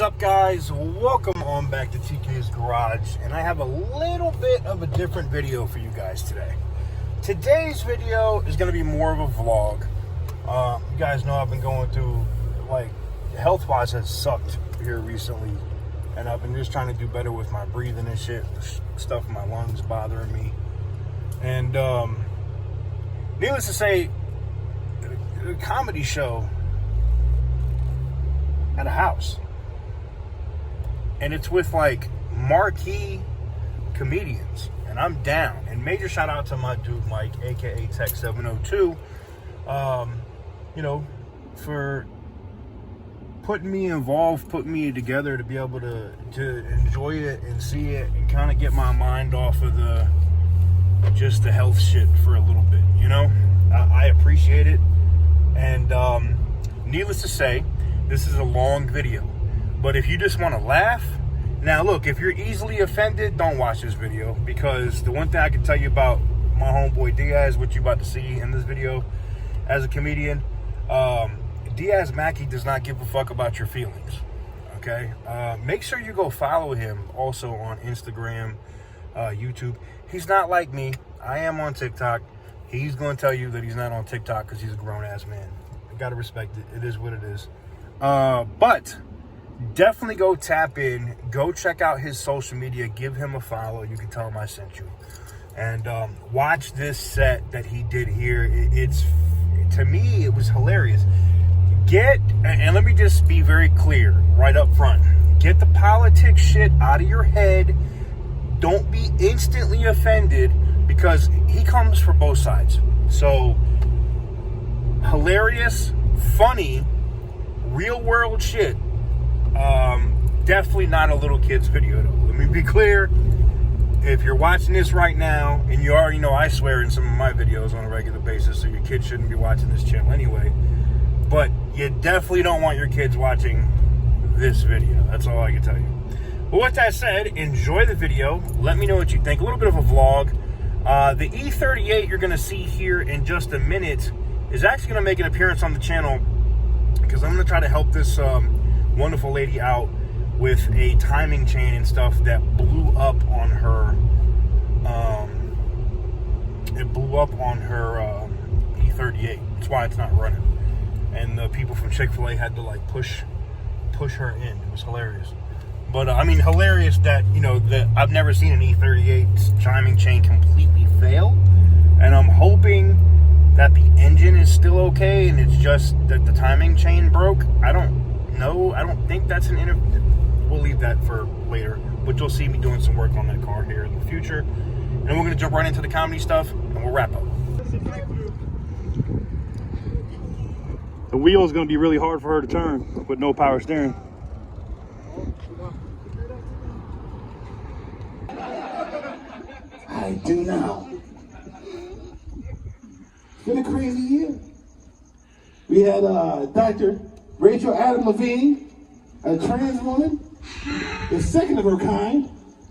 is up, guys? Welcome on back to TK's Garage, and I have a little bit of a different video for you guys today. Today's video is going to be more of a vlog. You guys know I've been going through, like, health-wise has sucked here recently, and I've been just trying to do better with my breathing and shit, stuff in my lungs bothering me. And needless to say, a comedy show at a house, and it's with like marquee comedians, and I'm down. And major shout out to my dude Mike, aka Tech 702, you know, for putting me involved, putting me together to be able to enjoy it and see it and kind of get my mind off of the health shit for a little bit. You know, I appreciate it. And needless to say, this is a long video, but if you just want to laugh, now look, if you're easily offended, don't watch this video, because the one thing I can tell you about my homeboy Diaz, what you about to see in this video as a comedian, Diaz Mackie does not give a fuck about your feelings, okay? Make sure you go follow him also on Instagram, YouTube. He's not like me. I am on TikTok. He's going to tell you that he's not on TikTok because he's a grown-ass man. I got to respect it. It is what it is. But definitely go tap in, go check out his social media, give him a follow. You can tell him I sent you. And watch this set that he did here. To me, it was hilarious. And let me just be very clear right up front. Get the politics shit out of your head. Don't be instantly offended, because he comes for both sides. So, hilarious, funny, real world shit. Definitely not a little kid's video though. Let me be clear. If you're watching this right now, and you already know I swear in some of my videos on a regular basis, so your kids shouldn't be watching this channel anyway. But you definitely don't want your kids watching this video. That's all I can tell you. But with that said, enjoy the video. Let me know what you think. A little bit of a vlog. The E38 you're going to see here in just a minute is actually going to make an appearance on the channel, because I'm going to try to help this wonderful lady out with a timing chain and stuff that blew up on her. It blew up on her E38. That's why it's not running. And the people from Chick-fil-A had to like push her in. It was hilarious. But I mean, hilarious that, you know, that I've never seen an E38 timing chain completely fail, and I'm hoping that the engine is still okay and it's just that the timing chain broke. I don't know. I don't think that's an we'll leave that for later, but you'll see me doing some work on that car here in the future. And we're going to jump right into the comedy stuff, and we'll wrap up. The wheel is going to be really hard for her to turn with no power steering. I do now. It's been a crazy year. We had Dr. Rachel Adam Levine, a trans woman, the second of her kind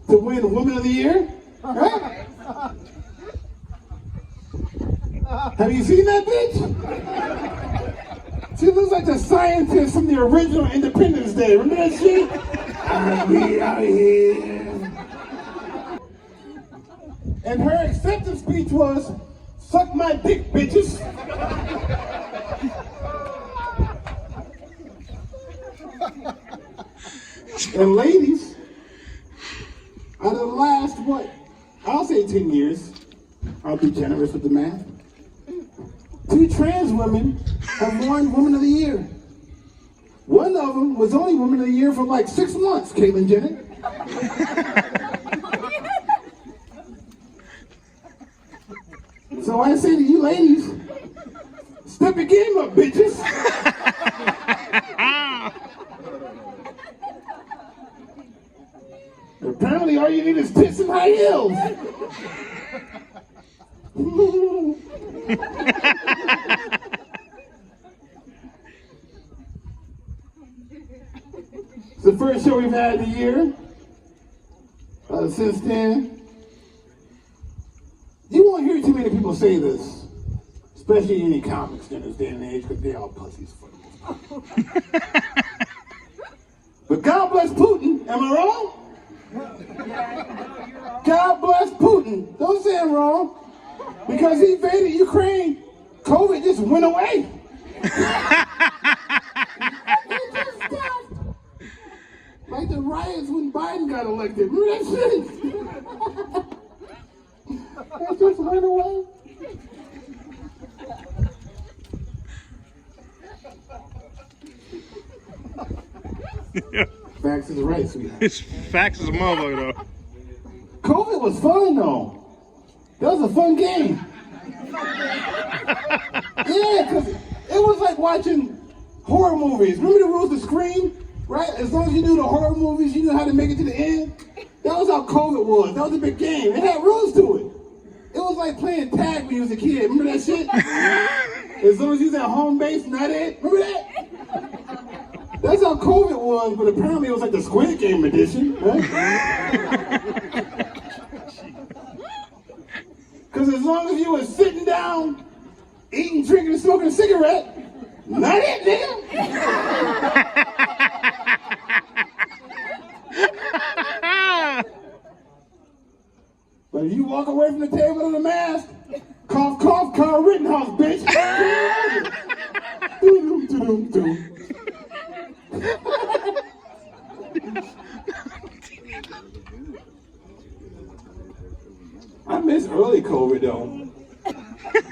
to win Woman of the Year. Right? Have you seen that bitch? She looks like the scientist from the original Independence Day. Remember that shit? We out here. And her acceptance speech was, "Suck my dick, bitches." And ladies, out of the last, I'll say 10 years, I'll be generous with the math, 2 trans women have won Woman of the Year. One of them was only Woman of the Year for like 6 months, Caitlyn Jenner. So I say to you ladies, step your game up, bitches. Apparently all you need is tits and high heels. It's the first show we've had of the year. Since then, you won't hear too many people say this, especially any comics in this day and age, because they all pussies for the most part. But God Am I wrong? God bless Putin. Don't say I'm wrong. Because he invaded Ukraine, COVID just went away. It just stopped. Like the riots when Biden got elected. Remember that shit? It just went away. Facts is right, sweetheart. It's facts as a motherfucker, though. COVID was fun, though. That was a fun game. Yeah, because it was like watching horror movies. Remember the rules to Scream? Right? As long as you knew the horror movies, you knew how to make it to the end. That was how COVID was. That was a big game. It had rules to it. It was like playing tag when you was a kid. Remember that shit? As long as you was at home base, not it. Remember that? That's how COVID was, but apparently it was like the Squid Game edition, right? Because as long as you were sitting down, eating, drinking, and smoking a cigarette, not it, nigga. But if you walk away from the table with a mask, cough, cough, Carl Rittenhouse, bitch. I miss early COVID though.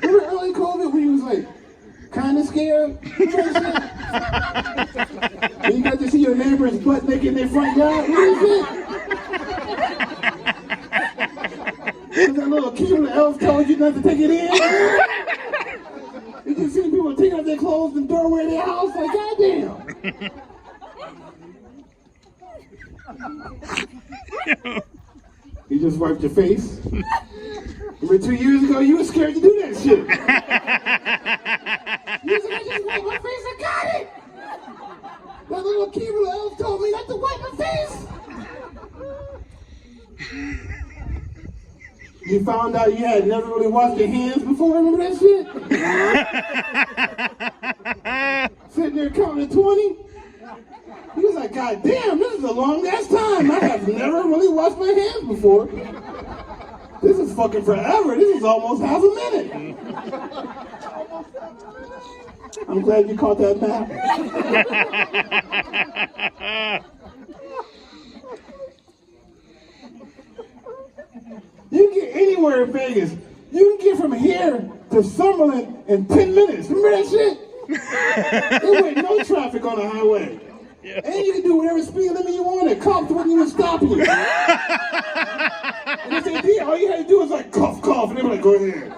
Remember early COVID when you was like kind of scared? And you got to see your neighbor's butt naked in their front yard? What is it? That little cute elf told you not to take it in? You just see people taking off their clothes in the doorway of their house like, goddamn. You just wiped your face. Remember 2 years ago, you were scared to do that shit. You said, I just wiped my face, I got it. That little cute little elf told me not to wipe my face. You found out you had never really washed your hands before, remember that shit? Sitting there counting to 20. He was like, God damn, this is a long ass time. I have never really washed my hands before. This is fucking forever. This is almost half a minute. I'm glad you caught that back. You can get anywhere in Vegas. You can get from here to Summerlin in 10 minutes. Remember that shit? There was no traffic on the highway. Yeah. And you can do whatever speed limit you wanted. Cops wouldn't even stop you. And they said, yeah, all you had to do was like cough, cough. And they were like, go ahead.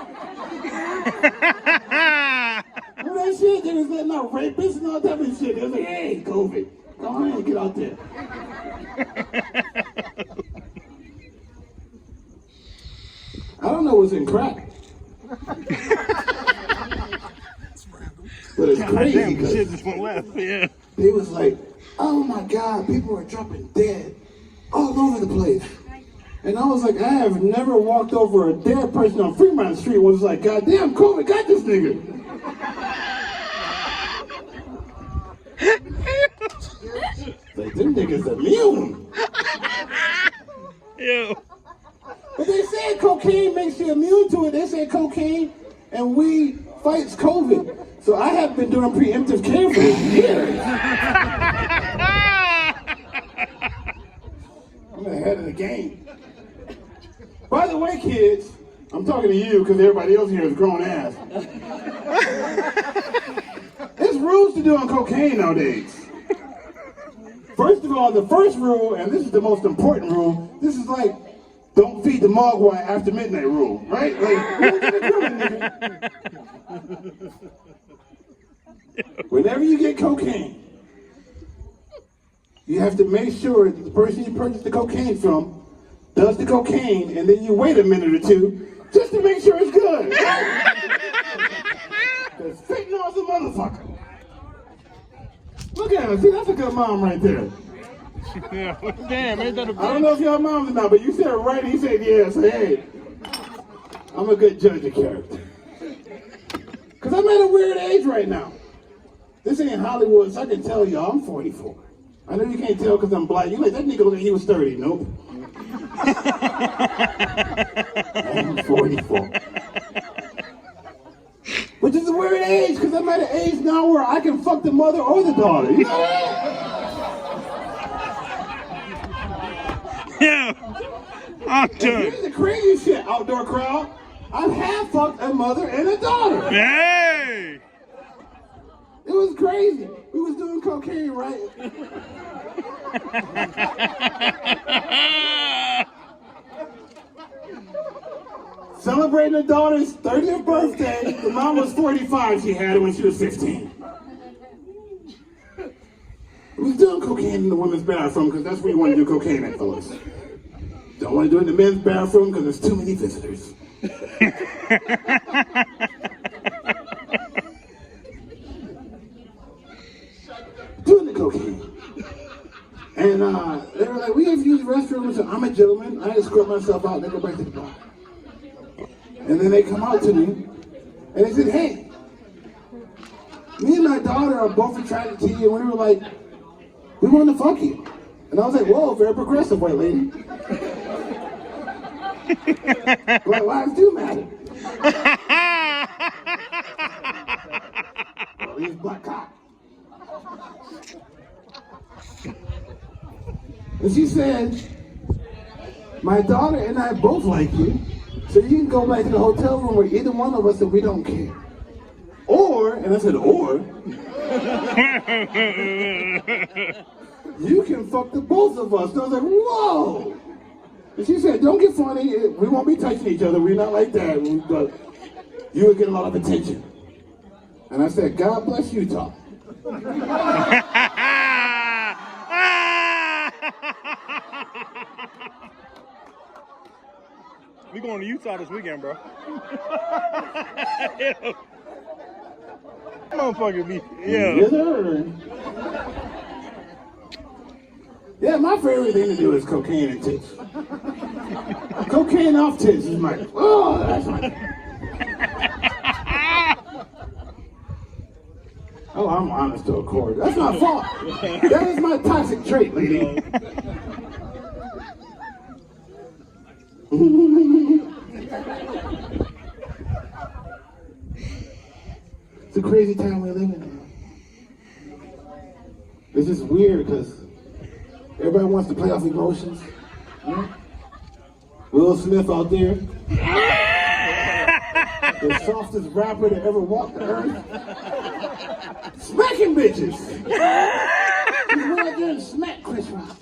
Remember that shit? They was letting out rapists and all type of shit. They was like, hey, COVID. Go ahead, get out there. I don't know what's in crack. But it's crazy because shit just went left. Yeah. They was like, oh my God, people are dropping dead all over the place. And I was like, I have never walked over a dead person on Fremont Street. Was like, God damn, COVID got this nigga. Like, them niggas immune. Yeah. But they said cocaine makes you immune to it. They said cocaine and weed fights COVID. So I have been doing preemptive care for years. I'm ahead of the game. By the way, kids, I'm talking to you because everybody else here is grown ass. There's rules to do on cocaine nowadays. First of all, the first rule, and this is the most important rule, this is like, don't feed the mogwai after midnight rule, right? Like, what are you doing, nigga? Whenever you get cocaine, you have to make sure that the person you purchased the cocaine from does the cocaine, and then you wait a minute or two just to make sure it's good. Because fentanyl's a motherfucker. Look at her. See, that's a good mom right there. Yeah. Damn, ain't that a bitch? I don't know if y'all moms or not, but you said it right, and he said yeah. So hey, I'm a good judge of character. Because I'm at a weird age right now. This ain't Hollywood, so I can tell y'all I'm 44. I know you can't tell because I'm black. You like, that nigga looked like he was 30. Nope. I'm 44. Which is a weird age, because I'm at an age now where I can fuck the mother or the daughter. You know what? Yeah. I'm done. Here's the crazy shit, outdoor crowd. I've half fucked a mother and a daughter. Hey! It was crazy. We was doing cocaine, right? Celebrating the daughter's 30th birthday. The mom was 45. She had it when she was 15. We was doing cocaine in the women's bathroom because that's where you want to do cocaine at, fellas. Don't want to do it in the men's bathroom because there's too many visitors. Doing the cocaine. And they were like, we have to use the restroom. So I'm a gentleman. I escort myself out and they go back to the bar. And then they come out to me and they said, hey, me and my daughter are both attracted to you. And we were like, we want to fuck you. And I was like, whoa, very progressive, white lady. Black lives do matter. At least black cock. And she said, my daughter and I both like you, so you can go back to the hotel room with either one of us and we don't care. Or, and I said, or, you can fuck the both of us. And I was like, whoa. And she said, don't get funny. We won't be touching each other. We're not like that. But you will get a lot of attention. And I said, God bless Utah. We going to Utah this weekend, bro. Motherfucker be, yeah. Yes, sir. Yeah, my favorite thing to do is cocaine and tits. Cocaine off tits is my, oh, that's my. Oh, I'm honest to a core. That's my fault. That is my toxic trait, lady. It's a crazy time we're living in. It's just weird because everybody wants to play off emotions. Yeah? Will Smith out there, the softest rapper that ever walked the earth, smacking bitches. He went out there and smacked Chris Rock.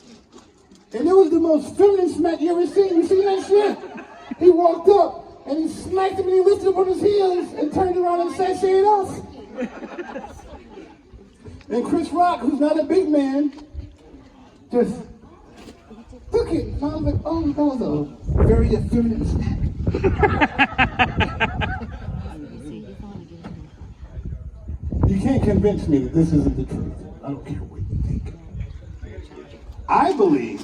And it was the most feminine smack you ever seen. You seen that shit? He walked up and he smacked him and he lifted up on his heels and turned around and sashayed off. And Chris Rock, who's not a big man, just took it. And I was like, oh, that was a very feminine smack. You can't convince me that this isn't the truth. I don't care what you think. I believe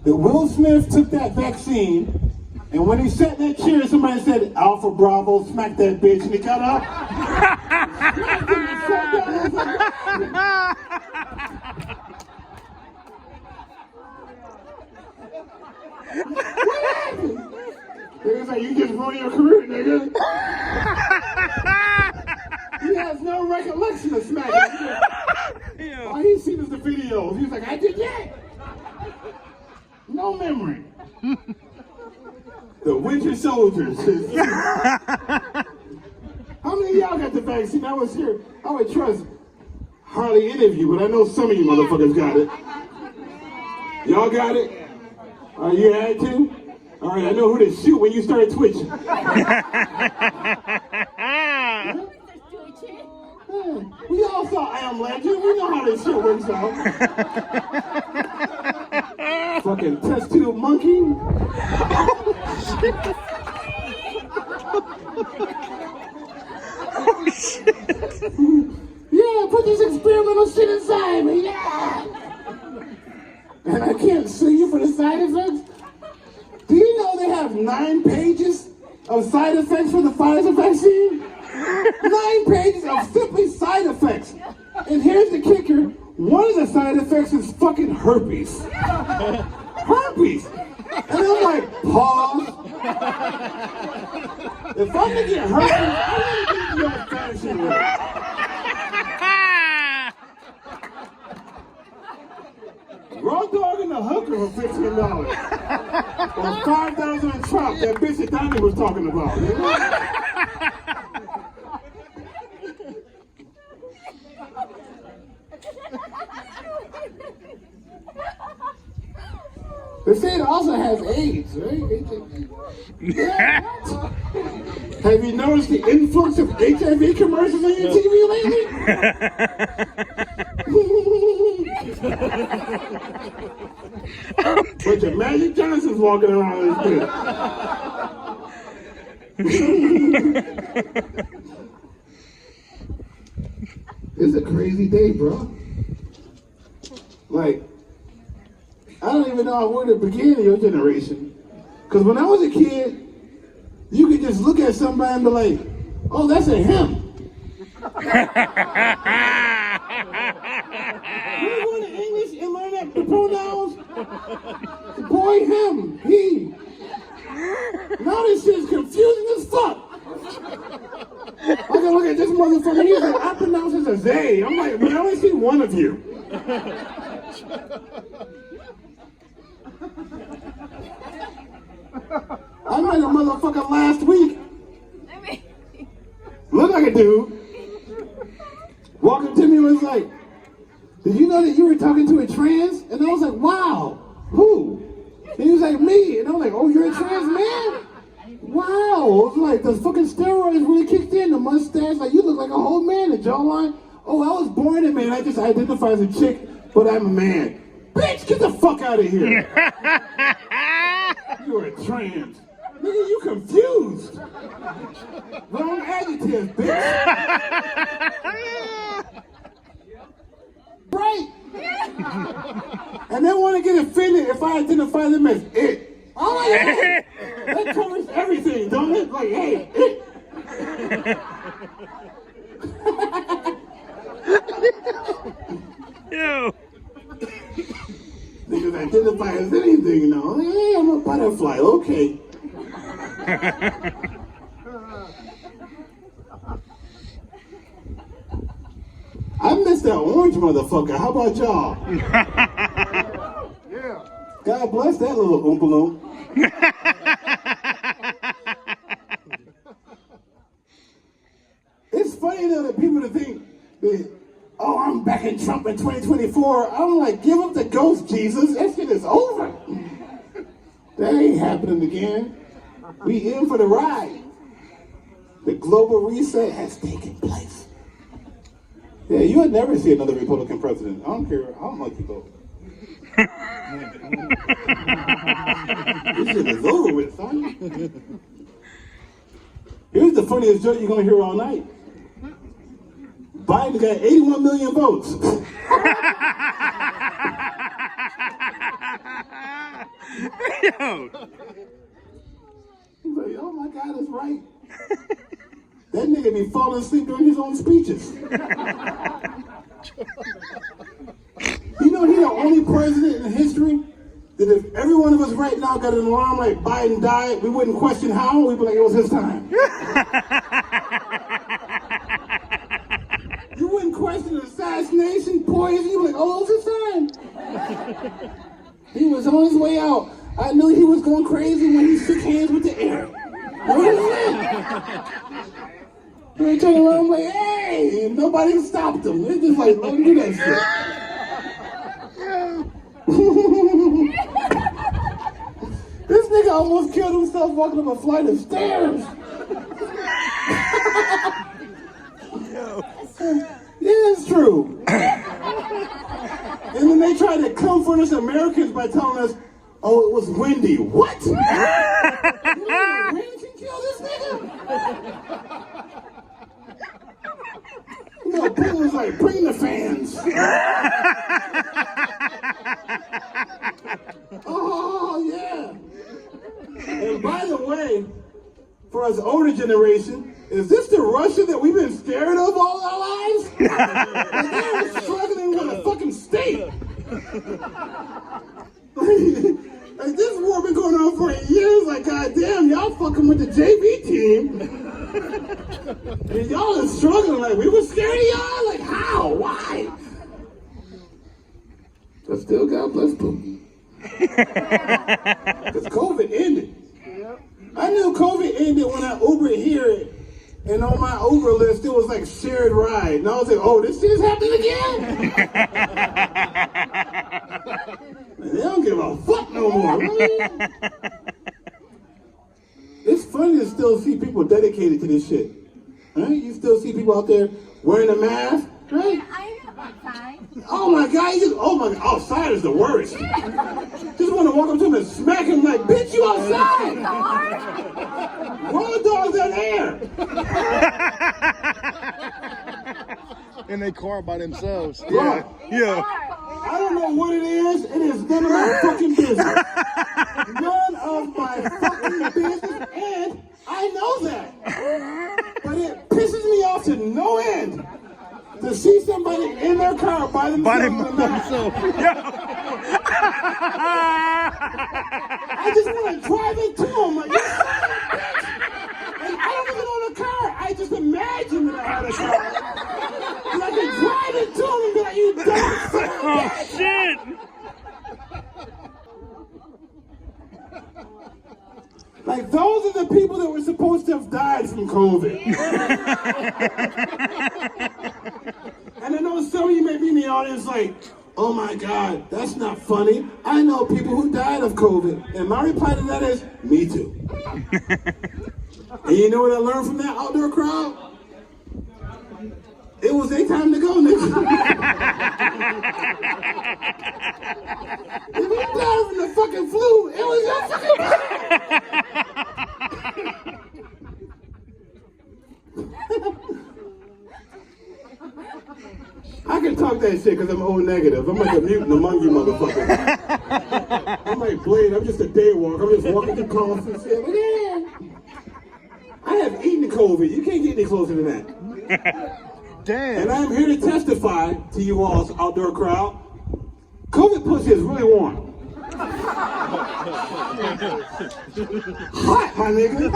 that Will Smith took that vaccine, and when he sat in that chair, somebody said, Alpha Bravo, smack that bitch, and he got up. Smacked him and sat down, and was like, what happened? He was like, you just ruined your career, nigga. He has no recollection of smacking. All he's seen is the videos. He was like, I did that. No memory. The Winter Soldiers. How many of y'all got the vaccine? I was here. I would trust hardly any of you, but I know some of you motherfuckers got it. Y'all got it? You had to? All right, I know who to shoot when you started twitching. We all saw I Am Legend. We know how this shit works out. Fucking test tube monkey. Oh, shit. Yeah, put this experimental shit inside me. Yeah. And I can't sue you for the side effects? Do you know they have 9 pages of side effects for the Pfizer vaccine? 9 pages of simply side effects. And here's the kicker. One of the side effects is fucking herpes. Herpes. And I'm like, pause. If I'm gonna get herpes, I'm gonna get the old-fashioned way. Raw dog and the hooker for $15. Or $5 in Trump, that bitch that Donnie was talking about. You know? They say it also has AIDS, right? Yeah. Have you noticed the influx of HIV commercials on your TV lately? Bunch of Magic Johnsons walking around this bitch. It's a crazy day, bro. Like, I don't even know where to begin in your generation. Because when I was a kid, you could just look at somebody and be like, oh, that's a him. You go to English and learn that the pronouns? Boy, him, he. Now this shit is confusing as fuck. I can look at this motherfucker, he's like, I pronounce it as they. I'm like, but I only see one of you. I met a motherfucker last week. Look like a dude. Walking to me and was like, did you know that you were talking to a trans? And I was like, wow, who? And he was like, me. And I was like, oh, you're a trans man? Wow. It was like, the fucking steroids really kicked in. The mustache, like, you look like a whole man. The jawline. Oh, I was born a man. I just identify as a chick, but I'm a man. Bitch, get the fuck out of here. You are a trans. Nigga, you confused. Wrong adjective, bitch. Right. And they want to get offended if I identify them as it. I'm like, hey, that covers everything, don't it? Like, hey, it. Ew. Niggas identify as anything now. Like, hey, I'm a butterfly, okay. I miss that orange motherfucker. How about y'all? Yeah. God bless that little Oompa Loompa. It's funny though that people to think that, oh, I'm back in Trump in 2024. I'm like, give up the ghost, Jesus. That shit is over. That ain't happening again. We in for the ride. The global reset has taken place. Yeah, you would never see another Republican president. I don't care how much you vote. This shit is over with, son. Here's the funniest joke you're gonna hear all night. Biden got 81 million votes. Yo. He's like, oh my God, that's right. That nigga be falling asleep during his own speeches. You know he the only president in history that if every one of us right now got an alarm like Biden died, we wouldn't question how, we'd be like, it was his time. You wouldn't question assassination, poison, you'd be like, oh, it was his time. He was on his way out. I knew he was going crazy when he shook hands with the air. What is that? They turn around like, hey, and nobody stopped him. They're just like, let him do that shit. This nigga almost killed himself walking up a flight of stairs. Yeah, it's true. And then they try to comfort us Americans by telling us, oh, it was windy. What? You know, wind can kill this nigga? You know, Putin was like, bring the fans. Oh, yeah. And by the way, for us older generation, is this the Russia that we've been scared of all our lives? Like, they were struggling with a fucking state. Like this war been going on for years. Like, goddamn, y'all fucking with the JV team. And y'all are struggling. Like, we were scared of y'all? Like, how? Why? But still, God bless Putin. Because COVID ended. I knew COVID ended when I Ubered here. And on my Uber list, it was like shared ride. And I was like, oh, this shit's happening again? And they don't give a fuck no more. Really? It's funny to still see people dedicated to this shit. Right? You still see people out there wearing a mask, right? I'm outside. Oh my God, outside is the worst. Just want to walk up to him and smack him like, bitch, you outside! Roll dogs in air! In their car by themselves. Right. Yeah. I don't know what it is. It is none of my fucking business. None of my fucking business. And I know that. But it pisses me off to no end to see somebody in their car by themselves. I just want to drive it to them. Like, you son of a bitch. And I don't even own a car. I just imagine that I had a car. And I can drive it to them and be like, you dumb son of a bitch. Shit! Like, those are the people that were supposed to have died from COVID. And I know some of you may be in the audience like, oh my God, that's not funny. I know people who died of COVID. And my reply to that is, me too. And you know what I learned from that outdoor crowd? It was their time to go, nigga. If you died from the fucking flu, it was your fucking time. I can talk that shit because I'm O negative. I'm like a mutant among you motherfuckers. I'm like Blade, I'm just a day walk. I'm just walking through calls and shit. Like, yeah. I have eaten COVID. You can't get any closer than that. Damn. And I am here to testify to you all's outdoor crowd. COVID pussy is really warm. Hot, my nigga.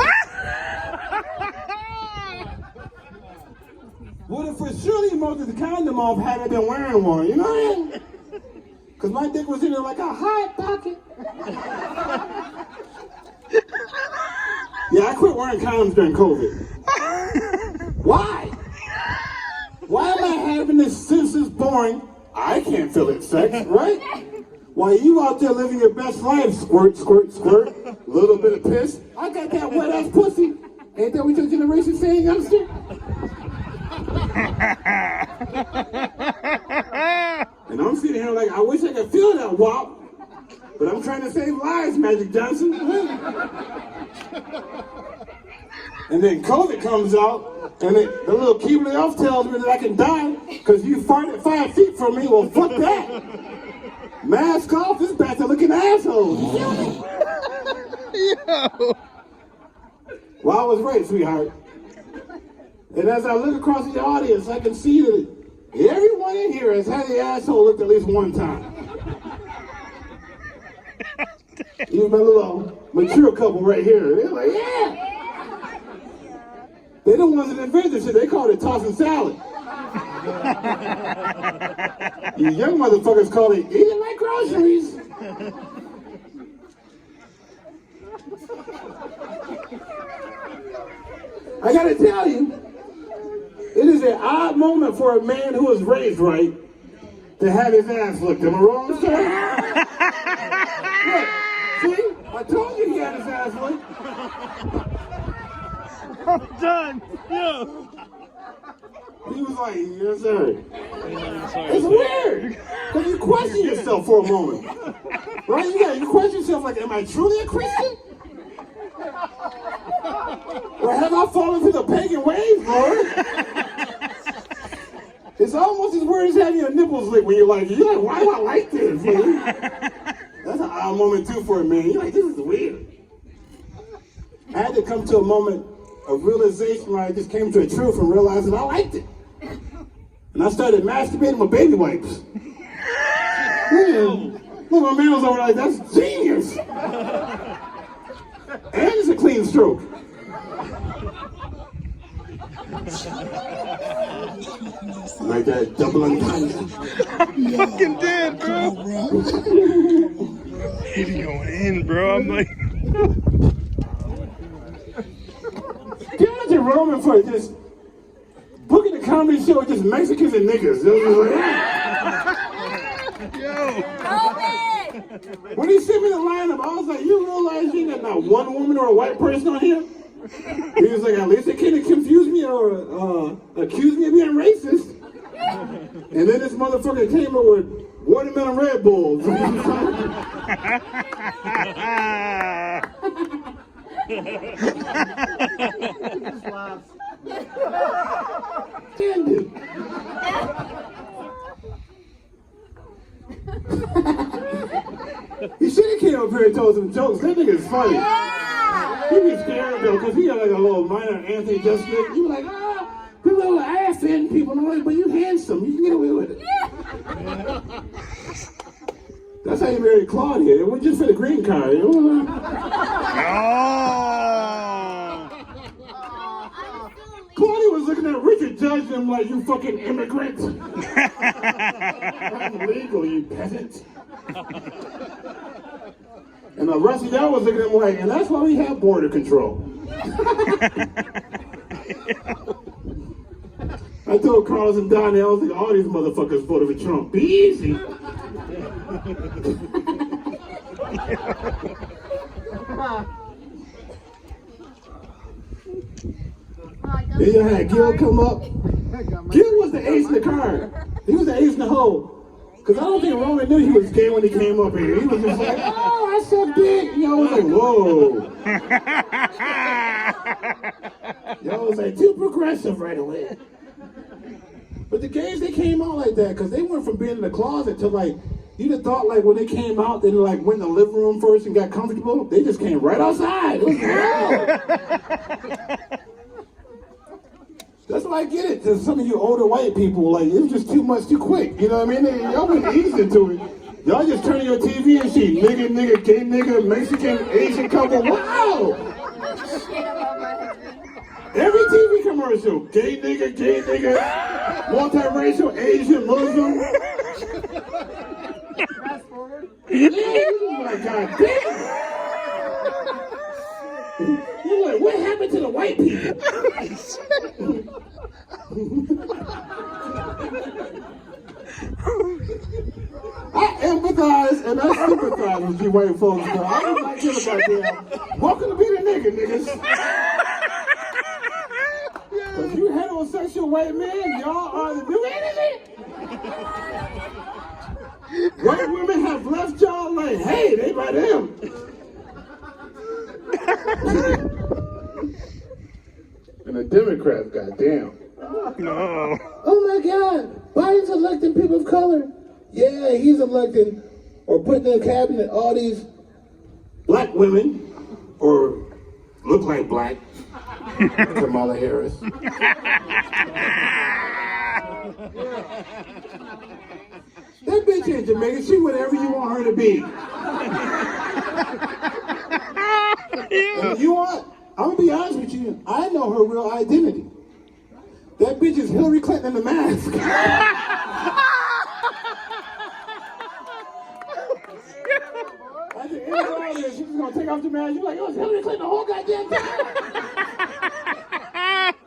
Would have for surely melted the condom off had I been wearing one, you know what I mean? Because my dick was in there like a hot pocket. Yeah, I quit wearing condoms during COVID. Why? Why am I having this senseless, boring, I can't feel it sex, right? While you out there living your best life, squirt, squirt, squirt, little bit of piss. I got that wet ass pussy. Ain't that what your generation saying, youngster? And I'm sitting here like, I wish I could feel that wop, but I'm trying to save lives, Magic Johnson. And then COVID comes out, and the little Keebler elf tells me that I can die because you farted 5 feet from me. Well, fuck that. Mask off, this back to looking asshole. Yo. Well, I was right, sweetheart. And as I look across the audience, I can see that everyone in here has had the asshole looked at least one time. Even my little mature couple right here, they're like, yeah. They're the ones that invented this shit. They called it tossing salad. You young motherfuckers call it eating like groceries. I gotta tell you, it is an odd moment for a man who was raised right to have his ass licked. Am I wrong, sir? Look, see? I told you he had his ass licked. I'm done. Yo. He was like, yes, sir. It's weird. Because you question yourself for a moment. Right? You question yourself like, am I truly a Christian? Or have I fallen to the pagan ways, Lord? It's almost as weird as having your nipples licked when you're like, why do I like this, man? That's an odd moment too for a man. You're like, this is weird. I had to come to a moment of realization where I just came to a truth and realized that I liked it. And I started masturbating with baby wipes. Look, my man was over like, that's genius. And it's a clean stroke. Like that double entendre. Fucking dead, bro. He's going in, bro. I'm like. Can you imagine Roman for just booking a comedy show with just Mexicans and niggas? Yo. When he sent me the lineup, I was like, you realize you ain't got not one woman or a white person on here? He was like, at least they can't confuse me or accuse me of being racist. And then this motherfucker came up with watermelon Red Bulls. He should have came up here and told some jokes. That nigga's funny. He be scared though, because he got like a little minor Anthony Jeselnik. You be like, people are like, I offend people, but you handsome. You can get away with it. That's how you married Claudia. It was just for the green card. You know? Claudia was looking at Richard Judge and him like, you fucking immigrant. I'm legal, you peasant. And the rest of y'all was looking at him like, and that's why we have border control. I told Carlos and Donnie, I was like, all these motherfuckers voted for Trump. Be easy. Then you had Gil come up. Gil was the ace in the card. He was the ace in the hole. Because I don't think Roman knew he was gay when he came up here. He was just like, oh, I said big. Yo, was like, whoa. Yo, was like, too progressive right away. But the gays, they came out like that because they went from being in the closet to like, you'd have thought like when they came out, they like went in the living room first and got comfortable. They just came right outside. It was wild. That's why I get it. To some of you older white people, like, it was just too much too quick. You know what I mean? Y'all went easy into it. Y'all just turn your TV and see nigga, nigga, gay nigga, Mexican, Asian couple. Wow! Every TV commercial, gay nigga, multiracial, Asian, Muslim. Fast forward. Oh my God, damn! You're like, what happened to the white people? I empathize and I sympathize with you white folks, though. I do not give a goddamn. Welcome to be the nigga, niggas. Because you heterosexual white men, y'all are the new enemy. White women have left y'all like, hey, they by them. And the Democrats, goddamn. No. Oh my God, Biden's electing people of color. Yeah, he's electing or putting in the cabinet all these black women, or look like black, Kamala Harris. That bitch in Jamaica, she whatever you want her to be. And you want, I'm gonna be honest with you, I know her real identity. That bitch is Hillary Clinton in the mask. At the end of all this, she's gonna take off the mask. You're like, oh, it's Hillary Clinton the whole goddamn time.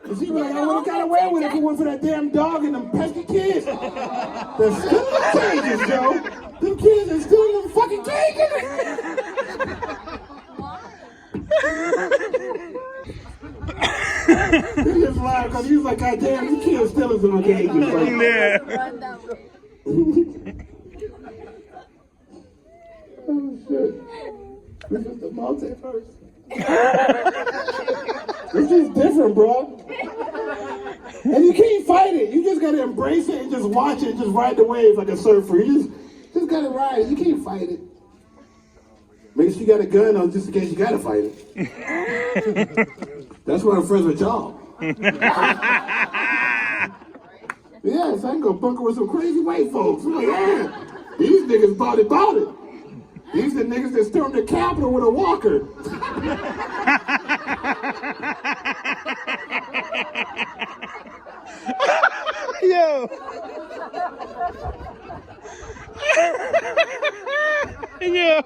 And she was like, I would've got away with it if it wasn't for that damn dog and them pesky kids. They're still in the cages, Joe. Them kids are still in them fucking cages. He just laughed because he was like, God damn, you kids still in some cages. Like, Yeah. oh shit. This is the multiverse. This is different, bro. And you can't fight it. You just gotta embrace it and just watch it and just ride the wave like a surfer. You just gotta ride it. You can't fight it. Make sure you got a gun on just in case you gotta fight it. That's why I'm friends with y'all. Yes, I can go bunker with some crazy white folks. I'm like, yeah. These niggas bought it. These are niggas that stormed the Capitol with a walker. Yo. Yo.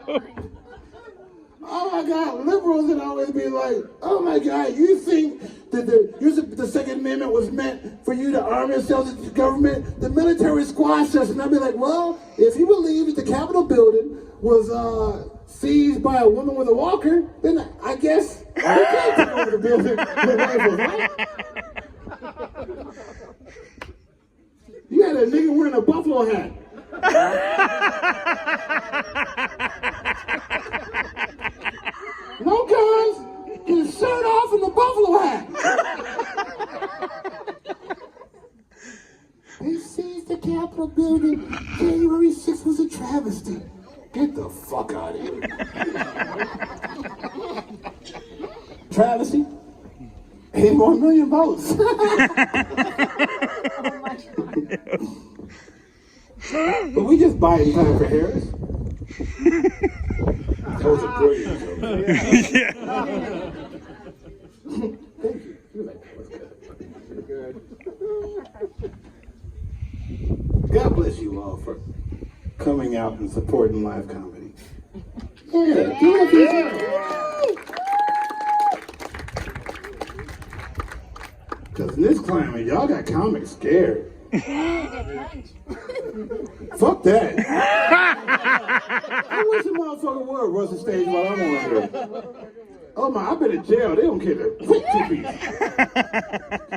Oh my God, liberals would always be like, oh my God, you think that the Second Amendment was meant for you to arm yourselves with the government? The military squashed us. And I'd be like, well, if you believe that the Capitol building was seized by a woman with a walker, then I guess we can't take over the building with rifles, right? You had a nigga wearing a buffalo hat. No guns, his shirt off and the buffalo hat. They seized the Capitol building. January 6th was a travesty. Get the fuck out of here. Travesty? 8 more million votes. But we just buying time for Harris. That was a brilliant joke. Yeah. Thank you. You like that was good. God bless you all for coming out and supporting live comedy. Yeah. Because in this climate, y'all got comics scared. Fuck that. I wish a motherfucker would rush the stage while I'm on here. Oh my, I've been in jail. They don't care to quick 2 piece.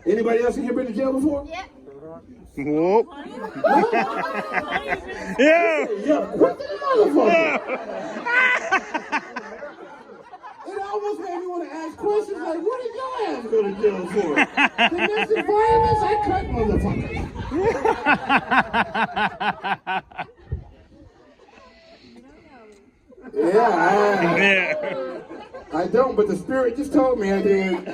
Anybody else in here been to jail before? Yeah. Whoop. Huh? Yeah. Yeah, quick the motherfucker. It almost made me want to ask questions like, what did your ass go to jail for? Domestic violence? I cut motherfuckers. Yeah, I don't, but the spirit just told me I did.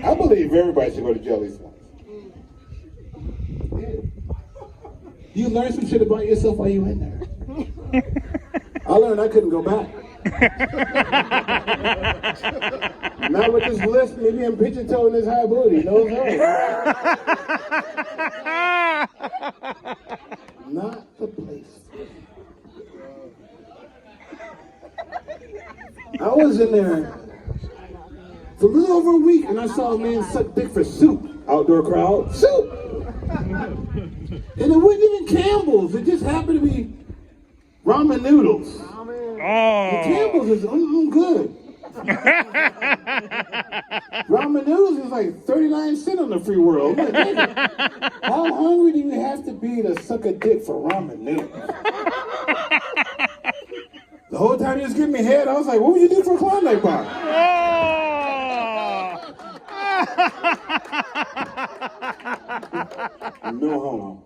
I believe everybody should go to jail at least once. You learn some shit about yourself while you in there. I learned I couldn't go back. Not with this list, me being pigeon-toed in this high booty. No. Not the place. I was in there for a little over a week, and I saw a man suck dick for soup. Outdoor crowd, soup. And it wasn't even Campbell's. It just happened to be ramen noodles. And Campbell's is good. Ramen noodles is like 39 cents on the free world. I'm like, nigga, how hungry do you have to be to suck a dick for ramen noodles? The whole time he was giving me head, I was like, what would you do for a Klondike bar? No homo.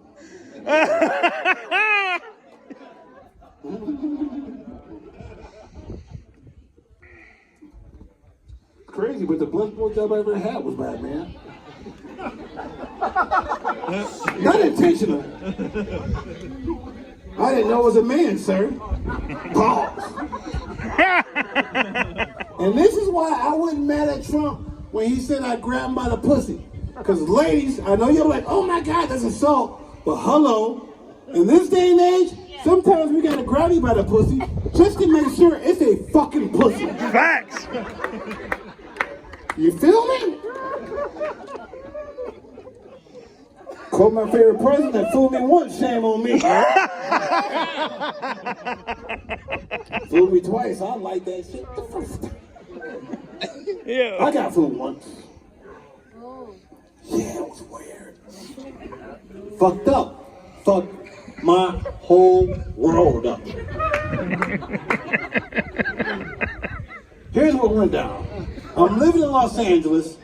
Crazy, but the best blowjob I ever had was bad, man. Not intentional. I didn't know it was a man, sir. Pause. And this is why I wasn't mad at Trump when he said I grabbed him by the pussy. Because ladies, I know you're like, oh my God, that's assault. But hello, in this day and age, sometimes we gotta grab you by the pussy just to make sure it's a fucking pussy. Facts. You feel me? Quote my favorite president, fool me once, shame on me. Fool me twice, I like that shit the first time. Yeah. I got fooled once. Yeah, it was weird. Fucked up. Fucked my whole world up. Here's what went down. I'm living in Los Angeles,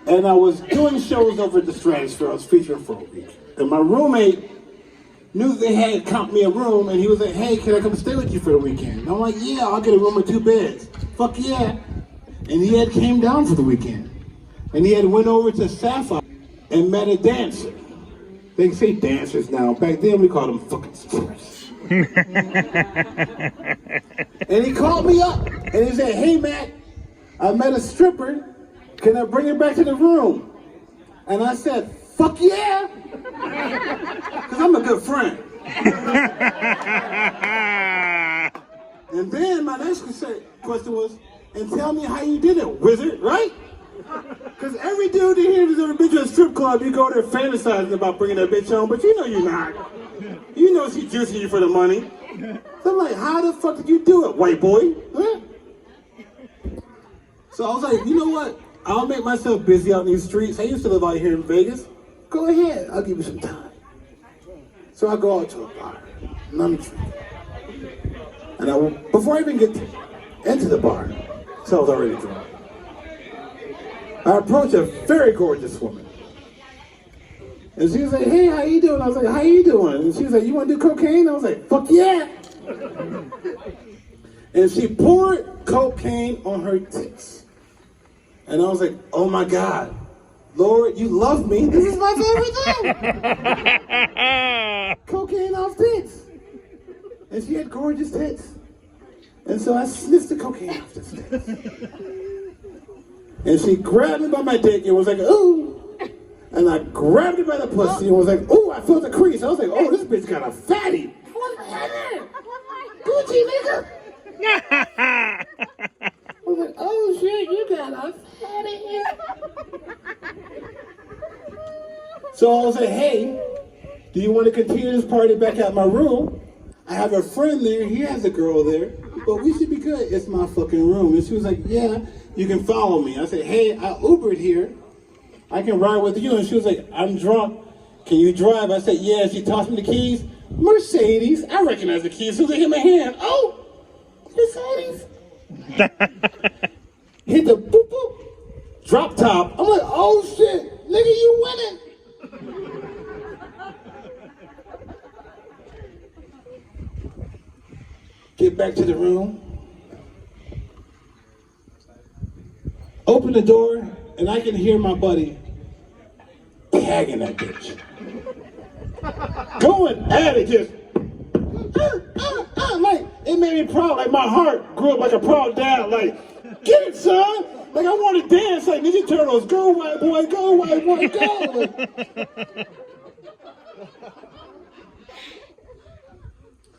and I was doing shows over at the Stratosphere. I was featuring for a week. And my roommate knew they had comped me a room, and he was like, hey, can I come stay with you for the weekend? And I'm like, yeah, I'll get a room with 2 beds. Fuck yeah. And he had came down for the weekend. And he had went over to Sapphire and met a dancer. They say dancers now. Back then we called them fucking strippers. And he called me up and he said, hey Mac, I met a stripper. Can I bring her back to the room? And I said, fuck yeah. Because I'm a good friend. And then my next question was, and tell me how you did it, wizard, right? Because every dude in here who's ever been to a strip club, you go there fantasizing about bringing that bitch home, but you know you're not. You know she's juicing you for the money. So I'm like, how the fuck did you do it, white boy? Huh? So I was like, you know what? I'll make myself busy out in these streets. I used to live out here in Vegas. Go ahead, I'll give you some time. So I go out to a bar, and I'm drinking. And before I even get into the bar, so I was already drunk, I approach a very gorgeous woman. And she was like, hey, how you doing? I was like, how you doing? And she was like, you want to do cocaine? I was like, fuck yeah. And she poured cocaine on her tits. And I was like, oh my God, Lord, you love me. This is my favorite thing. Cocaine off tits. And she had gorgeous tits. And so I sniffed the cocaine off the tits. And she grabbed me by my dick and was like, ooh. And I grabbed her by the pussy and was like, ooh, I felt the crease. I was like, oh, this bitch got a fatty. Gucci, nigga. I was like, oh shit, you got a fatty. So I was like, hey, do you want to continue this party back at my room? I have a friend there, he has a girl there, but we should be good. It's my fucking room. And she was like, yeah, you can follow me. I said, hey, I Ubered here. I can ride with you. And she was like, I'm drunk. Can you drive? I said, yeah. She tossed me the keys. Mercedes. I recognize the keys as soon as I hit my hand. Oh, Mercedes. Hit the boop boop. Drop top. I'm like, oh shit. Nigga, you winning. Get back to the room. Open the door, and I can hear my buddy tagging that bitch. Going at it, just like it made me proud. Like my heart grew up like a proud dad. Like, get it, son. Like I want to dance like Ninja Turtles. Go, white boy, go, white boy, go. Like,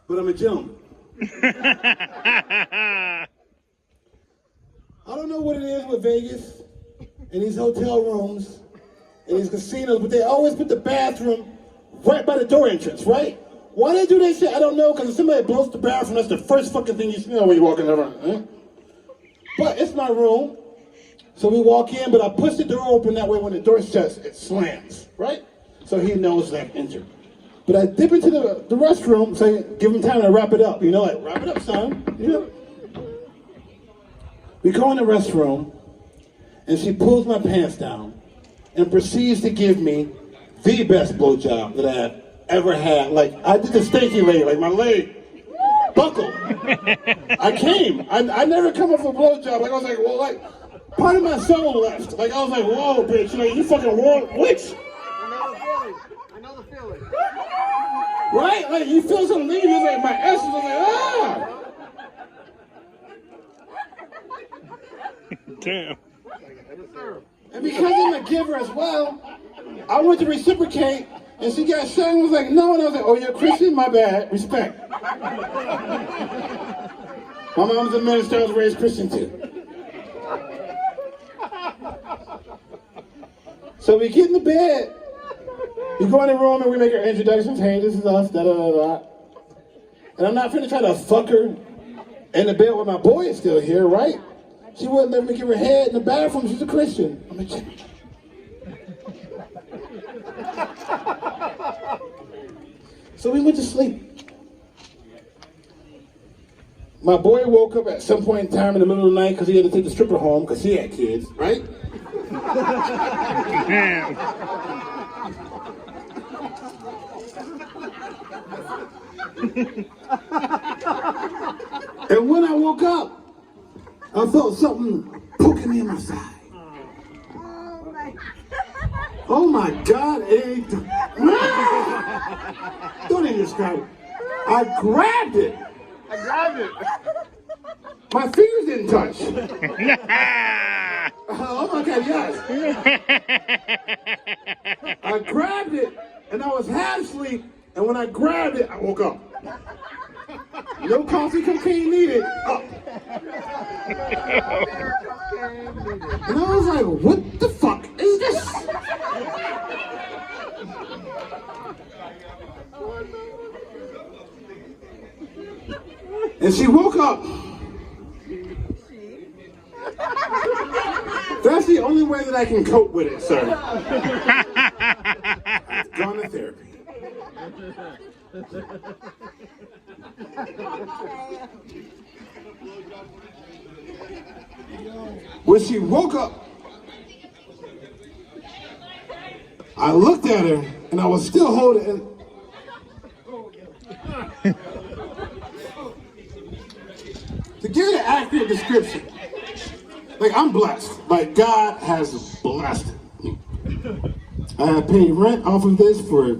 but I'm a gentleman. I don't know what it is with Vegas and these hotel rooms and these casinos, but they always put the bathroom right by the door entrance, right? Why they do that shit, I don't know, because if somebody blows the bathroom, that's the first fucking thing you smell when you walk in the room. Eh? But it's my room, so we walk in, but I push the door open, that way when the door shuts, it slams, right? So he knows that I'm injured. But I dip into the restroom, so give him time to wrap it up. You know, like, wrap it up, son. You know? We go in the restroom, and she pulls my pants down and proceeds to give me the best blowjob that I have ever had. Like, I did the stanky leg, like my leg buckled. I came. I never come up with a blowjob. Like, I was like, well, like, part of my soul left. Like, I was like, whoa, bitch, you know, you fucking war witch. I know the feeling. Right? Like, you feel something leave, it's like my essence was like, ah! Damn. And because I'm a giver as well, I went to reciprocate, and she got shot and was like, no, and I was like, oh, you're a Christian? My bad. Respect. My mom's a minister, I was raised Christian too. So we get in the bed, we go in the room and we make our introductions. Hey, this is us, da-da-da-da. And I'm not finna try to fuck her in the bed when my boy is still here, right? She wouldn't let me give her head in the bathroom. She's a Christian. I'm a Jimmy. So we went to sleep. My boy woke up at some point in time in the middle of the night because he had to take the stripper home because he had kids, right? Damn. And when I woke up, I felt something poking me in my side. Oh my God, describe it. I grabbed it. My fingers didn't touch. Oh my God, yes. I grabbed it, and I was half asleep, and when I grabbed it, I woke up. No coffee, cocaine needed. Up. And I was like, what the fuck is this? And she woke up. That's the only way that I can cope with it, sir. I've gone to therapy. When she woke up, I looked at her and I was still holding it. To give you an accurate description, like I'm blessed. Like God has blessed me. I have paid rent off of this for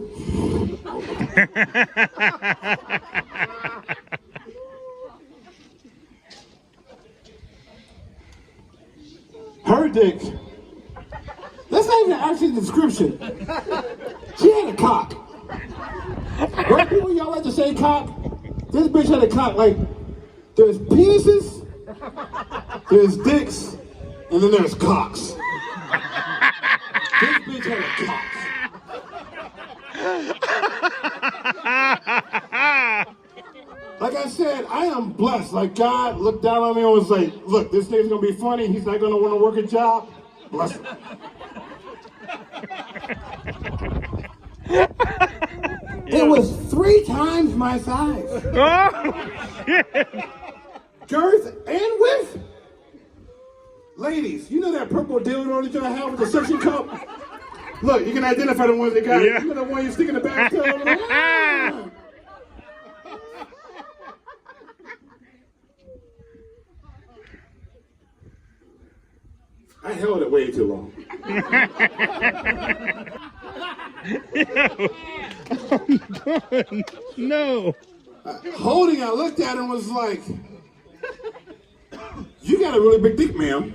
her dick. That's not even an accurate description. She had a cock. Right people, y'all like to say cock? This bitch had a cock. Like there's penises, there's dicks, and then there's cocks. This bitch had a cock. Like I said, I am blessed. Like God looked down on me and was like, look, this thing's gonna be funny. He's not gonna want to work a job. Bless him. It was 3 times my size. Girth and width. Ladies, you know that purple dildo that y'all have with the suction cup? Look, you can identify the ones that got it. You know the one you stick in the bathtub? I held it way too long. No. Holding, I looked at him and was like, you got a really big dick, ma'am.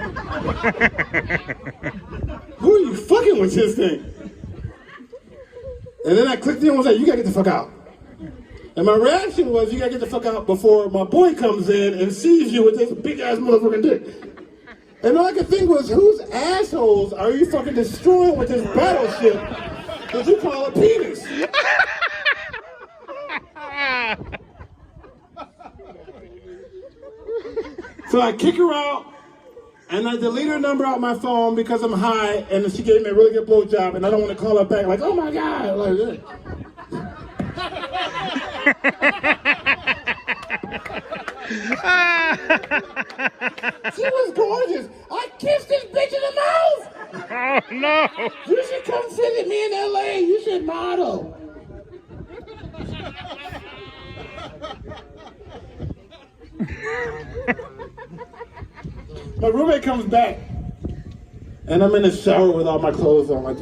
Who are you fucking with this thing? And then I clicked in and was like, you gotta get the fuck out. And my reaction was, you gotta get the fuck out before my boy comes in and sees you with this big ass motherfucking dick. And all I could think was, whose assholes are you fucking destroying with this battleship that you call a penis? So I kick her out, and I delete her number out my phone because I'm high, and she gave me a really good blowjob, and I don't want to call her back like, oh my God, like that. She was gorgeous. I kissed this bitch in the mouth. Oh no! You should come visit me in LA. You should model. My roommate comes back, and I'm in the shower with all my clothes on. Like,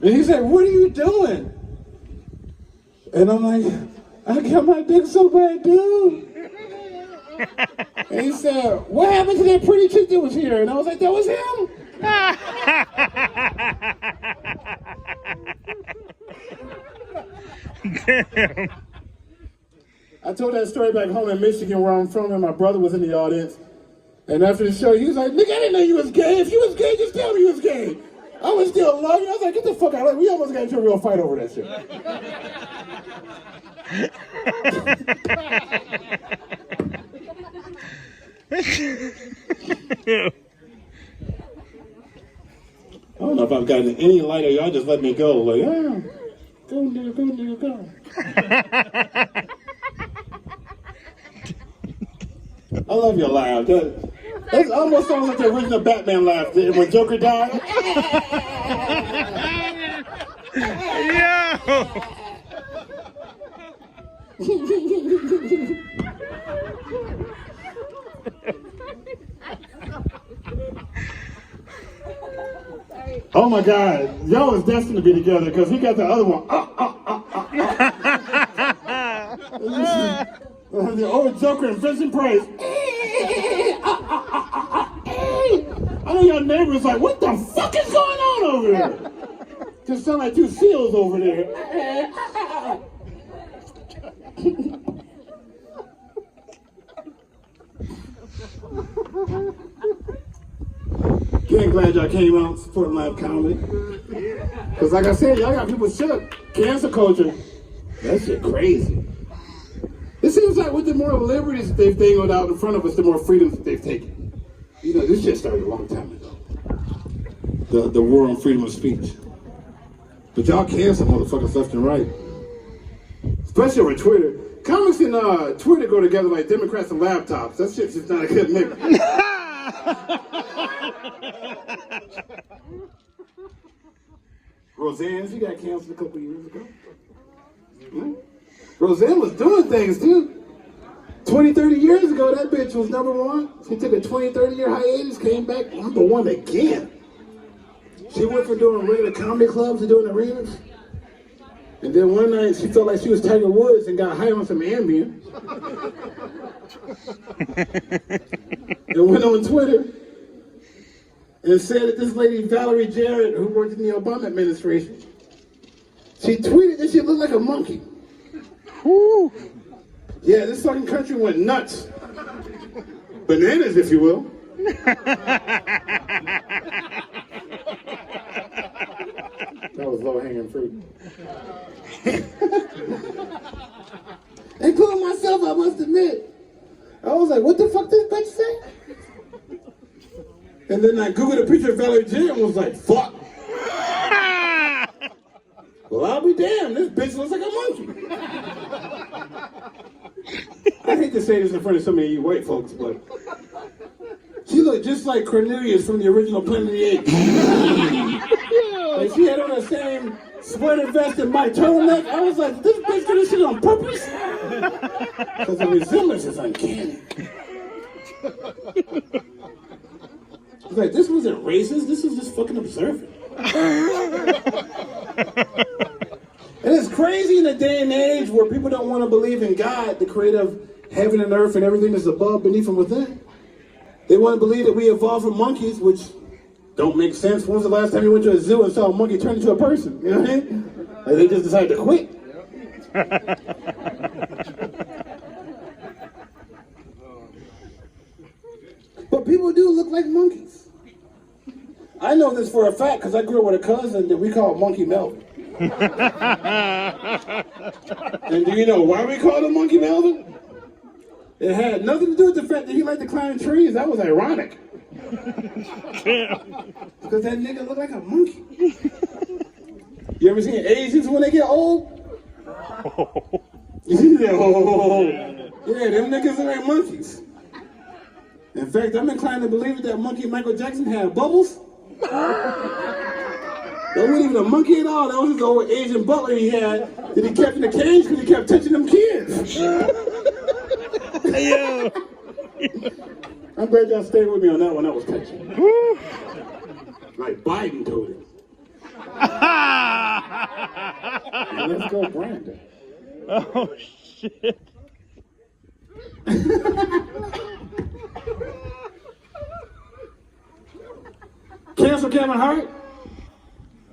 and he said, "What are you doing?" And I'm like, "I got my dick so bad, dude." And he said, "What happened to that pretty chick that was here?" And I was like, "That was him." Damn. I told that story back home in Michigan where I'm from, and my brother was in the audience. And after the show, he was like, "Nigga, I didn't know you was gay. If you was gay, just tell me you was gay." I was still loving you. I was like, "Get the fuck out." Like, we almost got into a real fight over that shit. I don't know if I've gotten any lighter. Y'all just let me go. Like, go, nigga, go, nigga, go. I love your laugh. That almost sounds like the original Batman laugh when Joker died. Yo! Oh my God, y'all was destined to be together because he got the other one. The old Joker and Vincent Price. I know your neighbor's like, what the fuck is going on over there? Just sound like two seals over there. Again, glad y'all came out supporting live comedy. Because like I said, y'all got people shook. Cancel culture, that shit crazy. It seems like with the more liberties that they've dangled out in front of us, the more freedoms that they've taken. You know, this shit started a long time ago. The war on freedom of speech. But y'all cancel motherfuckers left and right. Especially over Twitter. Comics and Twitter go together like Democrats and laptops. That shit's just not a good mix. Roseanne, she got canceled a couple years ago. Hmm? Roseanne was doing things too. 20, 30 years ago, that bitch was number one. She took a 20, 30-year hiatus, came back number one again. She went from doing regular comedy clubs to doing arenas. And then one night, she felt like she was Tiger Woods and got high on some Ambien. And went on Twitter and said that this lady, Valerie Jarrett, who worked in the Obama administration, she tweeted that she looked like a monkey. Woo. Yeah, this fucking country went nuts. Bananas, if you will. That was low-hanging fruit. Including myself, I must admit. I was like, what the fuck this bitch say? And then I googled a picture of Valerie Jarrett and was like, fuck. Well, I'll be damned, this bitch looks like a monkey. I hate to say this in front of so many of you white folks, but she looked just like Cornelius from the original Planet of the Apes. Like she had on the same sweater vest and my turtleneck. I was like, this bitch did this shit on purpose? Because the resemblance is uncanny. I was like, this wasn't racist, this was just fucking observant. And it's crazy in a day and age where people don't want to believe in God, the creator of heaven and earth and everything that's above, beneath, and within. They want to believe that we evolved from monkeys, which don't make sense. When was the last time you went to a zoo and saw a monkey turn into a person? You know what I mean? Like they just decided to quit. But people do look like monkeys. I know this for a fact because I grew up with a cousin that we call Monkey Melvin. And do you know why we called him Monkey Melvin? It had nothing to do with the fact that he liked to climb trees. That was ironic. Because that nigga looked like a monkey. You ever seen Asians when they get old? Yeah, them niggas are like monkeys. In fact, I'm inclined to believe that monkey Michael Jackson had bubbles. That wasn't even a monkey at all. That was his old Asian butler he had that he kept in the cage because he kept touching them kids. Yeah. I'm glad y'all stayed with me on that one. That was touching. Like Biden told him. Let's go, Brandon. Oh, shit. Cancel Kevin Hart?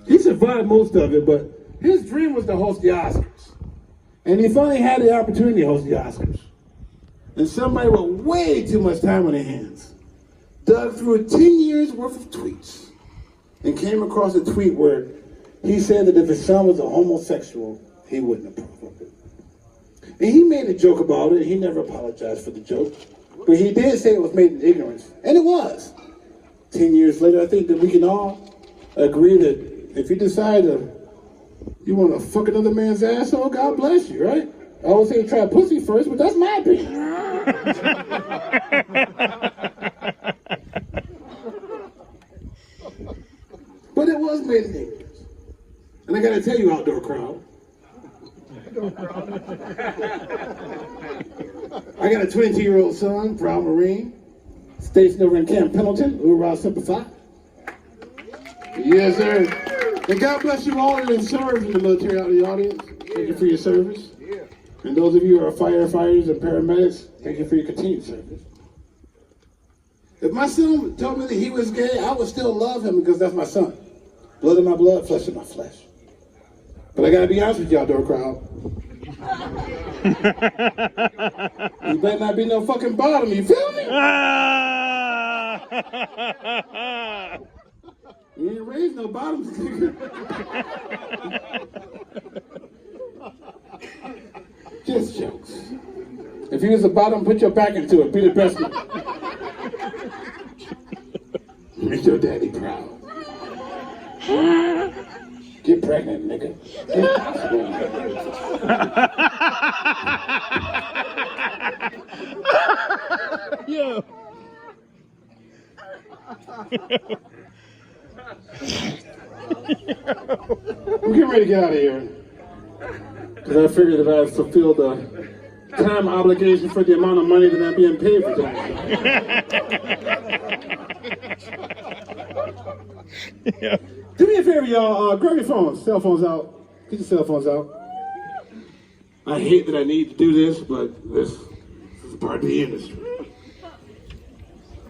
He survived most of it, but his dream was to host the Oscars. And he finally had the opportunity to host the Oscars. And somebody with way too much time on their hands dug through 10 years worth of tweets and came across a tweet where he said that if his son was a homosexual, he wouldn't approve of it. And he made a joke about it. He never apologized for the joke. But he did say it was made in ignorance. And it was. 10 years later, I think that we can all agree that if you decide you want to fuck another man's asshole, God bless you, right? I always say try pussy first, but that's my opinion. But it was made in ignorance. And I gotta tell you, outdoor crowd, I got a 22-year-old son, proud Marine, stationed over in Camp Pendleton, Hoorah Semper Fi. Yes, sir. And God bless you all that have served in the military out in the audience. Thank you for your service. And those of you who are firefighters and paramedics, thank you for your continued service. If my son told me that he was gay, I would still love him because that's my son. Blood of my blood, flesh of my flesh. But I gotta be honest with y'all, door crowd. You better not be no fucking bottom, you feel me? You ain't raised no bottoms, nigga. Just jokes. If you was a bottom, put your back into it. Be the best one. Make your daddy proud. Get pregnant, nigga. It's possible. Yo. I'm getting ready to get out of here. Because I figured that I fulfilled the time obligation for the amount of money that I'm being paid for tonight. Yeah. Do me a favor, y'all. Grab your phones. Cell phones out. Get your cell phones out. I hate that I need to do this, but this is part of the industry.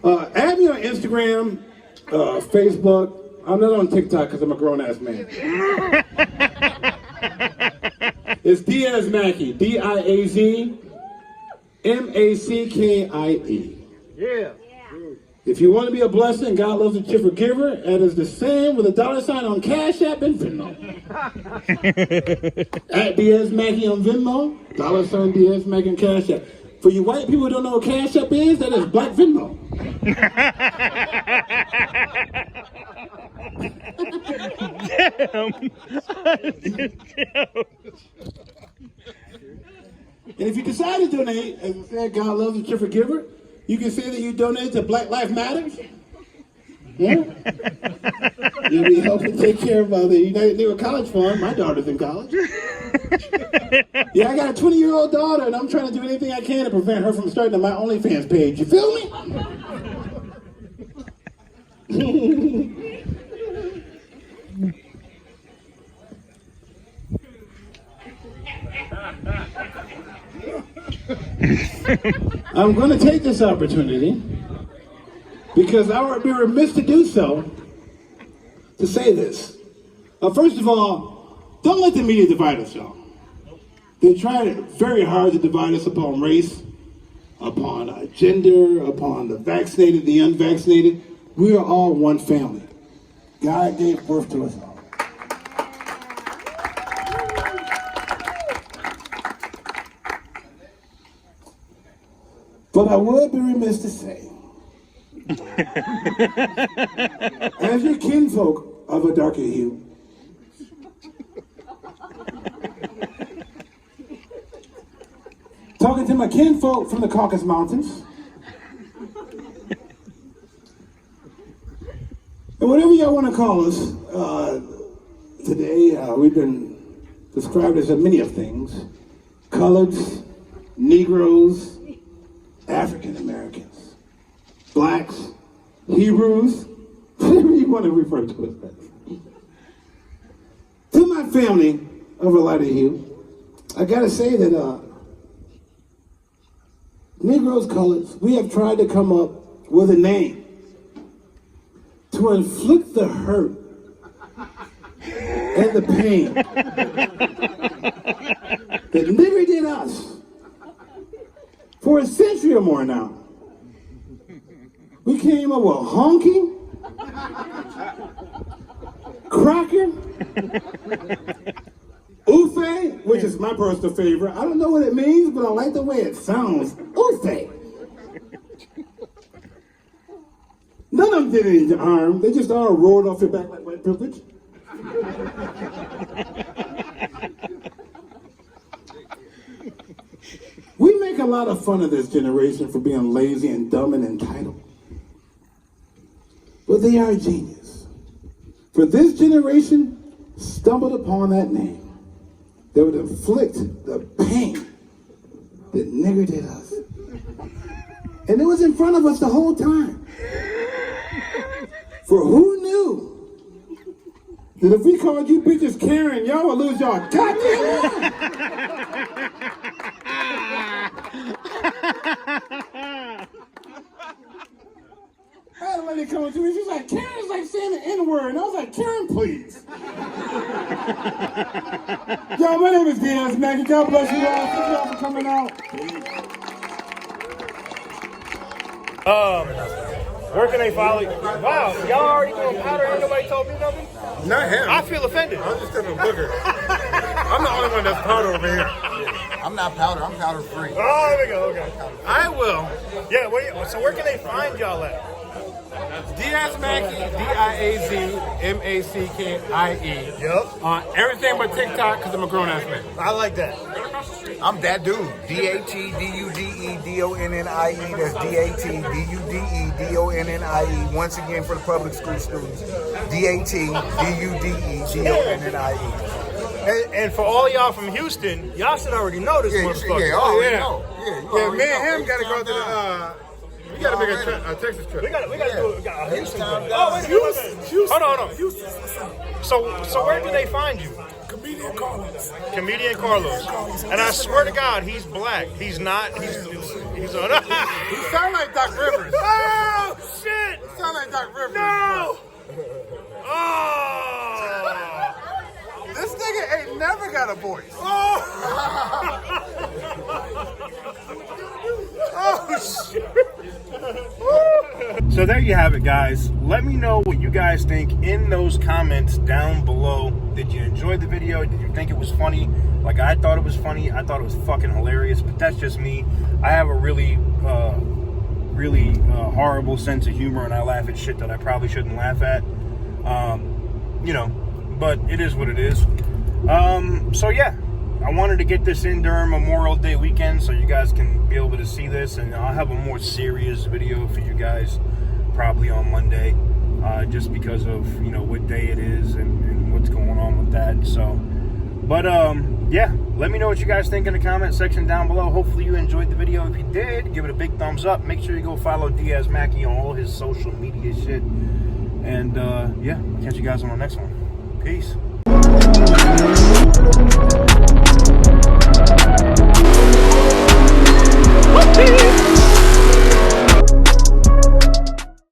Add me on Instagram, Facebook. I'm not on TikTok because I'm a grown-ass man. It's Diaz Mackie. D-I-A-Z M-A-C-K-I-E. Yeah. If you want to be a blessing, God loves a cheerful giver. And it's the same with a $ on Cash App and Venmo. At Diaz Mackie on Venmo, $ Diaz Mackie on Cash App. For you white people who don't know what Cash App is, that is Black Venmo. Damn. And if you decide to donate, as I said, God loves a cheerful giver, you can say that you donate to Black Lives Matters. Yeah? You'll be helping take care of the United Negro College Fund. My daughter's in college. Yeah, I got a 20-year-old daughter, and I'm trying to do anything I can to prevent her from starting my OnlyFans page. You feel me? I'm going to take this opportunity because I would be remiss to do so to say this. First of all, don't let the media divide us, y'all. They try very hard to divide us upon race, upon gender, upon the vaccinated, the unvaccinated. We are all one family. God gave birth to us all. But I would be remiss to say, as your kinfolk of a darker hue, talking to my kinfolk from the Caucasus Mountains, and whatever y'all want to call us, today we've been described as many of things: coloreds, Negroes, African Americans, blacks, Hebrews, whatever you want to refer to us as. To my family of a lighter hue, I gotta say that Negroes, coloreds, we have tried to come up with a name to inflict the hurt and the pain that nigger did us for a century or more now. We came up with honky, cracker, Ufe, which is my personal favorite. I don't know what it means, but I like the way it sounds. Ufe. None of them did it in your arm. They just all rolled off your back like white privilege. We make a lot of fun of this generation for being lazy and dumb and entitled. But they are genius. For this generation stumbled upon that name that would inflict the pain that nigger did us. And it was in front of us the whole time. For who knew that if we called you bitches Karen, y'all would lose y'all goddamn mind. I had a lady come to me, she's like, Karen's like saying the N-word. And I was like, Karen, please. Yo, my name is Diaz, Mackie. God bless you all. Thank y'all for coming out. Where can they follow you? Wow, y'all already doing powder and nobody told me nothing? Not him. I feel offended. I'm just telling a booger. I'm the only one that's powder over here. I'm not powder. I'm powder free. Oh, there we go. Okay. I will. Yeah. So where can they find y'all at? Diaz Mackie, D-I-A-Z-M-A-C-K-I-E. Yep. On everything but TikTok, because I'm a grown-ass man. I like that. I'm that dude. D-A-T-D-U-D-E-D-O-N-N-I-E. That's D-A-T-D-U-D-E-D-O-N-N-I-E. Once again, for the public school students, D-A-T-D-U-D-E-D-O-N-N-I-E. And for all y'all from Houston, y'all should already know this motherfucker. Yeah, me and him got to go to the... we got to make a Texas trip. We got to do it. We got a Houston trip. Houston. Oh, wait, Houston. Hold on. Houston, what's up? So where can they find you? Comedian Carlos. Comedian Carlos. And I swear to God, he's black. He's not. He's on. He sound like Doc Rivers. Oh shit! He sound like Doc Rivers. No. Oh. This nigga ain't never got a voice. Oh. Oh shit. So there you have it, guys. Let me know what you guys think in those comments down below. Did you enjoy the video? Did you think it was funny? Like I thought it was funny. I thought it was fucking hilarious, but that's just me. I have a really horrible sense of humor, and I laugh at shit that I probably shouldn't laugh at. But it is what it is. So yeah, I wanted to get this in during Memorial Day weekend so you guys can be able to see this, and I'll have a more serious video for you guys probably on Monday, just because of what day it is and what's going on with that. So, but yeah, let me know what you guys think in the comment section down below. Hopefully you enjoyed the video. If you did, give it a big thumbs up. Make sure you go follow Diaz Mackie on all his social media shit. And yeah, I'll catch you guys on the next one. Peace.